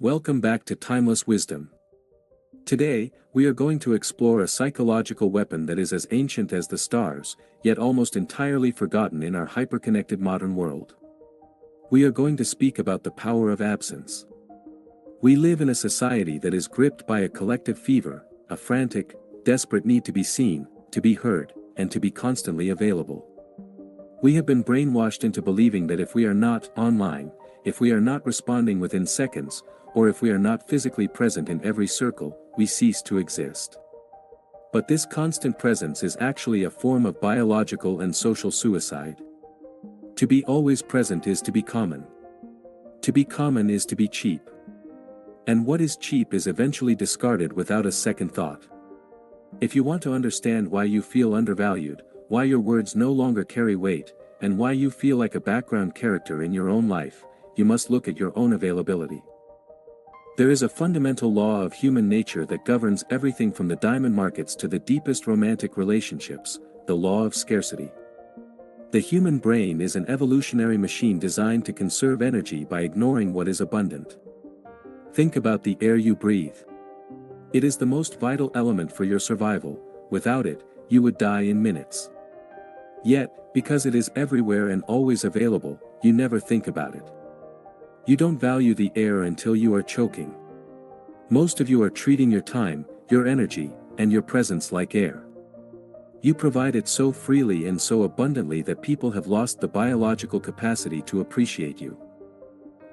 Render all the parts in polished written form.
Welcome back to Timeless Wisdom. Today, we are going to explore a psychological weapon that is as ancient as the stars, yet almost entirely forgotten in our hyperconnected modern world. We are going to speak about the power of absence. We live in a society that is gripped by a collective fever, a frantic, desperate need to be seen, to be heard, and to be constantly available. We have been brainwashed into believing that if we are not online, if we are not responding within seconds, or if we are not physically present in every circle, we cease to exist. But this constant presence is actually a form of biological and social suicide. To be always present is to be common. To be common is to be cheap. And what is cheap is eventually discarded without a second thought. If you want to understand why you feel undervalued, why your words no longer carry weight, and why you feel like a background character in your own life, you must look at your own availability. There is a fundamental law of human nature that governs everything from the diamond markets to the deepest romantic relationships, the law of scarcity. The human brain is an evolutionary machine designed to conserve energy by ignoring what is abundant. Think about the air you breathe. It is the most vital element for your survival. Without it, you would die in minutes. Yet, because it is everywhere and always available, you never think about it. You don't value the air until you are choking. Most of you are treating your time, your energy, and your presence like air. You provide it so freely and so abundantly that people have lost the biological capacity to appreciate you.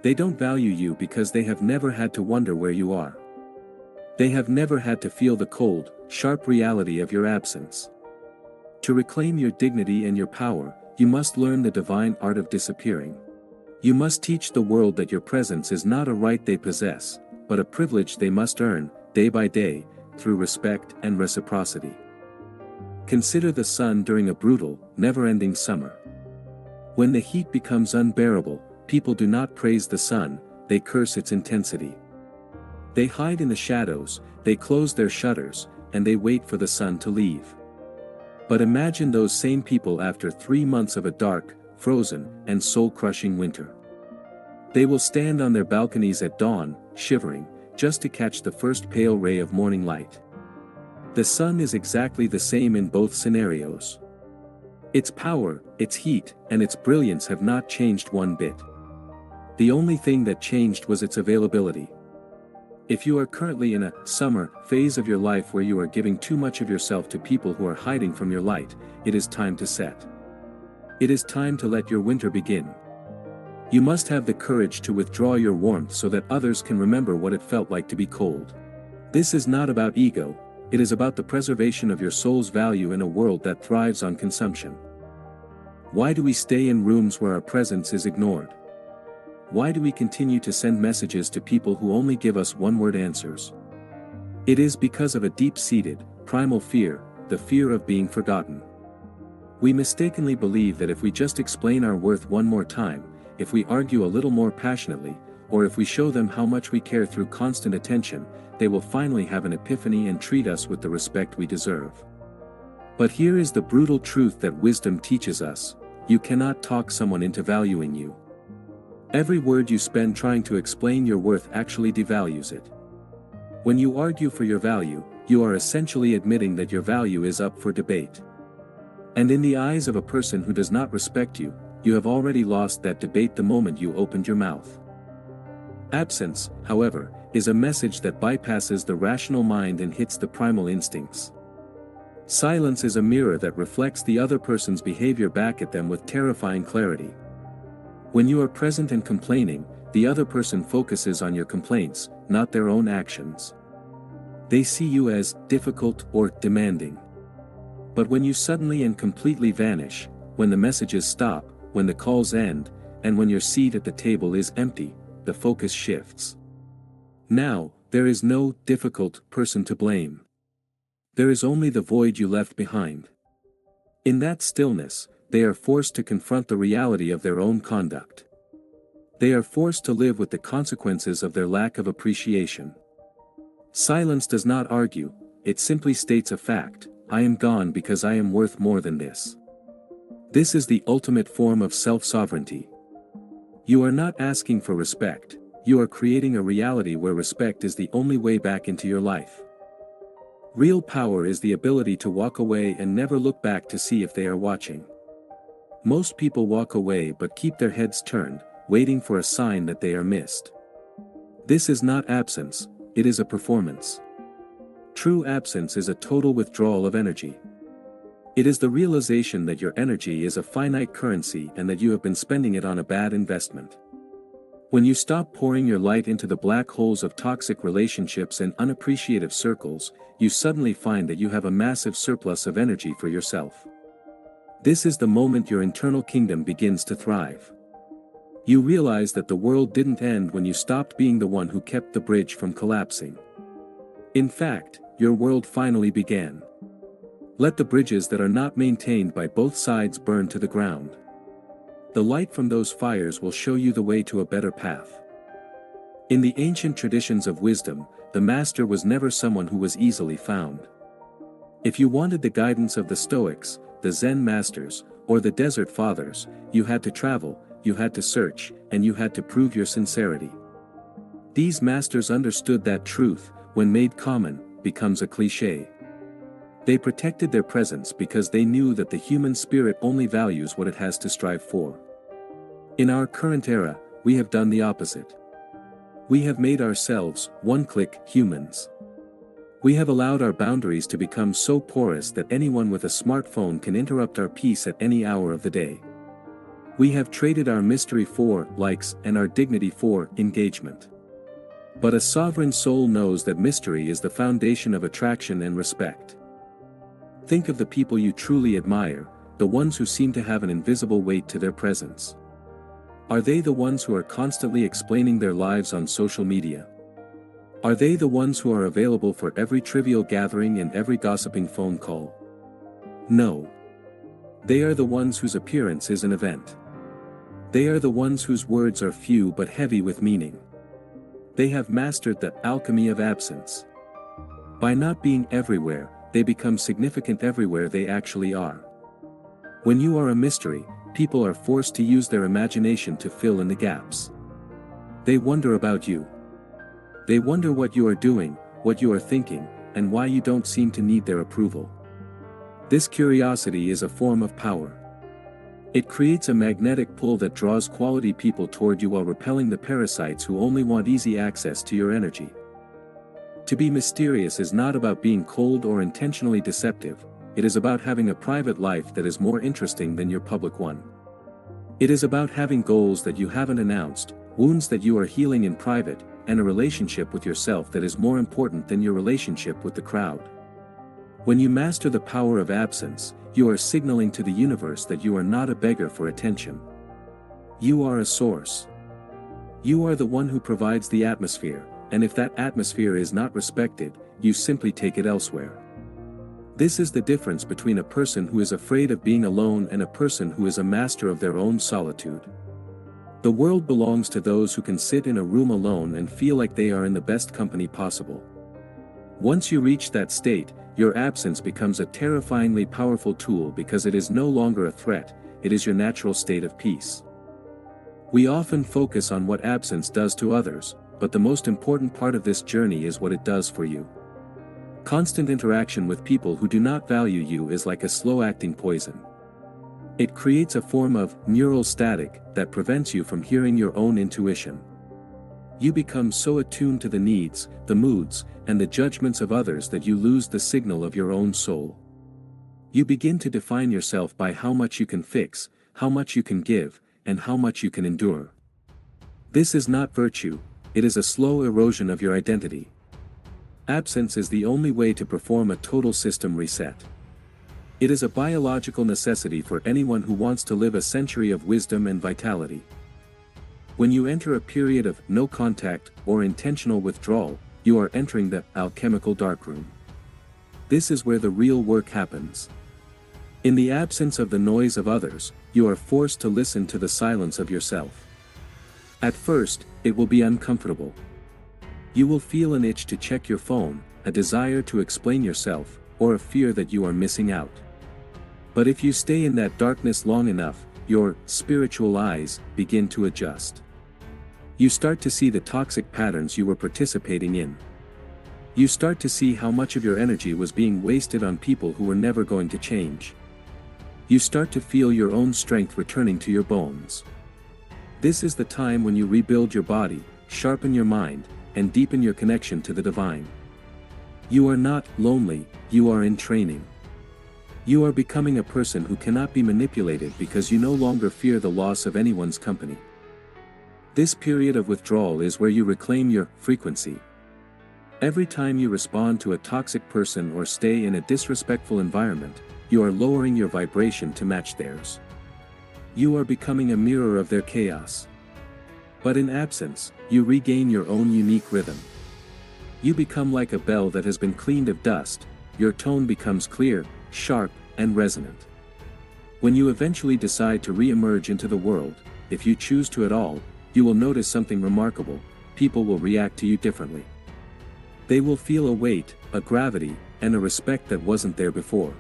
They don't value you because they have never had to wonder where you are. They have never had to feel the cold, sharp reality of your absence. To reclaim your dignity and your power, you must learn the divine art of disappearing. You must teach the world that your presence is not a right they possess, but a privilege they must earn, day by day, through respect and reciprocity. Consider the sun during a brutal, never-ending summer. When the heat becomes unbearable, people do not praise the sun, they curse its intensity. They hide in the shadows, they close their shutters, and they wait for the sun to leave. But imagine those same people after 3 months of a dark, frozen, and soul-crushing winter. They will stand on their balconies at dawn, shivering, just to catch the first pale ray of morning light. The sun is exactly the same in both scenarios. Its power, its heat, and its brilliance have not changed one bit. The only thing that changed was its availability. If you are currently in a summer phase of your life where you are giving too much of yourself to people who are hiding from your light, it is time to set. It is time to let your winter begin. You must have the courage to withdraw your warmth so that others can remember what it felt like to be cold. This is not about ego, it is about the preservation of your soul's value in a world that thrives on consumption. Why do we stay in rooms where our presence is ignored? Why do we continue to send messages to people who only give us one-word answers? It is because of a deep-seated, primal fear, the fear of being forgotten. We mistakenly believe that if we just explain our worth one more time, if we argue a little more passionately, or if we show them how much we care through constant attention, they will finally have an epiphany and treat us with the respect we deserve. But here is the brutal truth that wisdom teaches us: you cannot talk someone into valuing you. Every word you spend trying to explain your worth actually devalues it. When you argue for your value, you are essentially admitting that your value is up for debate. And in the eyes of a person who does not respect you, you have already lost that debate the moment you opened your mouth. Absence, however, is a message that bypasses the rational mind and hits the primal instincts. Silence is a mirror that reflects the other person's behavior back at them with terrifying clarity. When you are present and complaining, the other person focuses on your complaints, not their own actions. They see you as difficult or demanding. But when you suddenly and completely vanish, when the messages stop, when the calls end, and when your seat at the table is empty, the focus shifts. Now, there is no difficult person to blame. There is only the void you left behind. In that stillness, they are forced to confront the reality of their own conduct. They are forced to live with the consequences of their lack of appreciation. Silence does not argue, it simply states a fact: I am gone because I am worth more than this. This is the ultimate form of self-sovereignty. You are not asking for respect, you are creating a reality where respect is the only way back into your life. Real power is the ability to walk away and never look back to see if they are watching. Most people walk away but keep their heads turned, waiting for a sign that they are missed. This is not absence, it is a performance. True absence is a total withdrawal of energy. It is the realization that your energy is a finite currency and that you have been spending it on a bad investment. When you stop pouring your light into the black holes of toxic relationships and unappreciative circles, you suddenly find that you have a massive surplus of energy for yourself. This is the moment your internal kingdom begins to thrive. You realize that the world didn't end when you stopped being the one who kept the bridge from collapsing. In fact, your world finally began. Let the bridges that are not maintained by both sides burn to the ground. The light from those fires will show you the way to a better path. In the ancient traditions of wisdom, the master was never someone who was easily found. If you wanted the guidance of the Stoics, the Zen masters, or the Desert Fathers, you had to travel, you had to search, and you had to prove your sincerity. These masters understood that truth, when made common, becomes a cliché. They protected their presence because they knew that the human spirit only values what it has to strive for. In our current era, we have done the opposite. We have made ourselves, one-click, humans. We have allowed our boundaries to become so porous that anyone with a smartphone can interrupt our peace at any hour of the day. We have traded our mystery for likes and our dignity for engagement. But a sovereign soul knows that mystery is the foundation of attraction and respect. Think of the people you truly admire, the ones who seem to have an invisible weight to their presence. Are they the ones who are constantly explaining their lives on social media? Are they the ones who are available for every trivial gathering and every gossiping phone call? No. They are the ones whose appearance is an event. They are the ones whose words are few but heavy with meaning. They have mastered the alchemy of absence. By not being everywhere, they become significant everywhere they actually are. When you are a mystery, people are forced to use their imagination to fill in the gaps. They wonder about you. They wonder what you are doing, what you are thinking, and why you don't seem to need their approval. This curiosity is a form of power. It creates a magnetic pull that draws quality people toward you while repelling the parasites who only want easy access to your energy. To be mysterious is not about being cold or intentionally deceptive, it is about having a private life that is more interesting than your public one. It is about having goals that you haven't announced, wounds that you are healing in private, and a relationship with yourself that is more important than your relationship with the crowd. When you master the power of absence, you are signaling to the universe that you are not a beggar for attention. You are a source. You are the one who provides the atmosphere, and if that atmosphere is not respected, you simply take it elsewhere. This is the difference between a person who is afraid of being alone and a person who is a master of their own solitude. The world belongs to those who can sit in a room alone and feel like they are in the best company possible. Once you reach that state, your absence becomes a terrifyingly powerful tool because it is no longer a threat, it is your natural state of peace. We often focus on what absence does to others, but the most important part of this journey is what it does for you. Constant interaction with people who do not value you is like a slow-acting poison. It creates a form of neural static that prevents you from hearing your own intuition. You become so attuned to the needs, the moods, and the judgments of others that you lose the signal of your own soul. You begin to define yourself by how much you can fix, how much you can give, and how much you can endure. This is not virtue, it is a slow erosion of your identity. Absence is the only way to perform a total system reset. It is a biological necessity for anyone who wants to live a century of wisdom and vitality. When you enter a period of no contact or intentional withdrawal, you are entering the alchemical darkroom. This is where the real work happens. In the absence of the noise of others, you are forced to listen to the silence of yourself. At first, it will be uncomfortable. You will feel an itch to check your phone, a desire to explain yourself, or a fear that you are missing out. But if you stay in that darkness long enough, your spiritual eyes begin to adjust. You start to see the toxic patterns you were participating in. You start to see how much of your energy was being wasted on people who were never going to change. You start to feel your own strength returning to your bones. This is the time when you rebuild your body, sharpen your mind, and deepen your connection to the divine. You are not lonely, you are in training. You are becoming a person who cannot be manipulated because you no longer fear the loss of anyone's company. This period of withdrawal is where you reclaim your frequency. Every time you respond to a toxic person or stay in a disrespectful environment, you are lowering your vibration to match theirs. You are becoming a mirror of their chaos. But in absence, you regain your own unique rhythm. You become like a bell that has been cleaned of dust, your tone becomes clear, sharp, and resonant. When you eventually decide to re-emerge into the world, if you choose to at all, you will notice something remarkable: people will react to you differently. They will feel a weight, a gravity, and a respect that wasn't there before.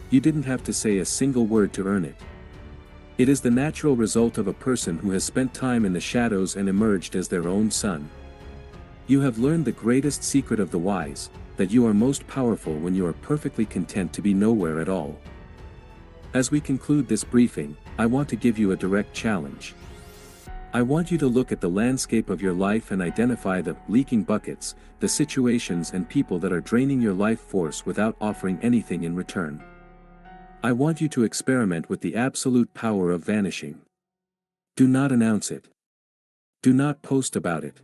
You didn't have to say a single word to earn it. It is the natural result of a person who has spent time in the shadows and emerged as their own sun. You have learned the greatest secret of the wise, that you are most powerful when you are perfectly content to be nowhere at all. As we conclude this briefing, I want to give you a direct challenge. I want you to look at the landscape of your life and identify the leaking buckets, the situations and people that are draining your life force without offering anything in return. I want you to experiment with the absolute power of vanishing. Do not announce it. Do not post about it.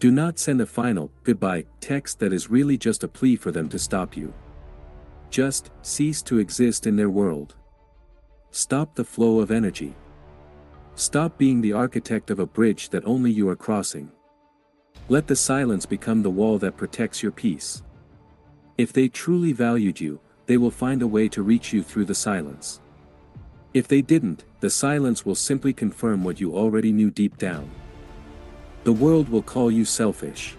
Do not send a final goodbye text that is really just a plea for them to stop you. Just cease to exist in their world. Stop the flow of energy. Stop being the architect of a bridge that only you are crossing. Let the silence become the wall that protects your peace. If they truly valued you, they will find a way to reach you through the silence. If they didn't, the silence will simply confirm what you already knew deep down. The world will call you selfish.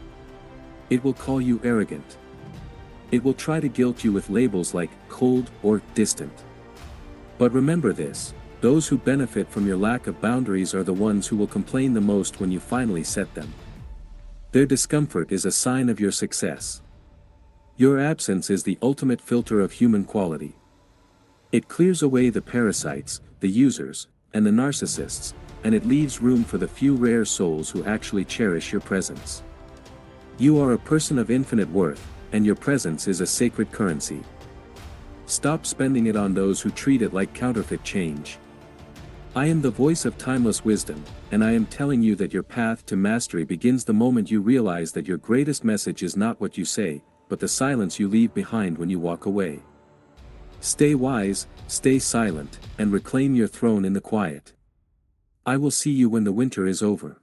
It will call you arrogant. It will try to guilt you with labels like cold or distant. But remember this: those who benefit from your lack of boundaries are the ones who will complain the most when you finally set them. Their discomfort is a sign of your success. Your absence is the ultimate filter of human quality. It clears away the parasites, the users, and the narcissists, and it leaves room for the few rare souls who actually cherish your presence. You are a person of infinite worth, and your presence is a sacred currency. Stop spending it on those who treat it like counterfeit change. I am the voice of timeless wisdom, and I am telling you that your path to mastery begins the moment you realize that your greatest message is not what you say, but the silence you leave behind when you walk away. Stay wise, stay silent, and reclaim your throne in the quiet. I will see you when the winter is over.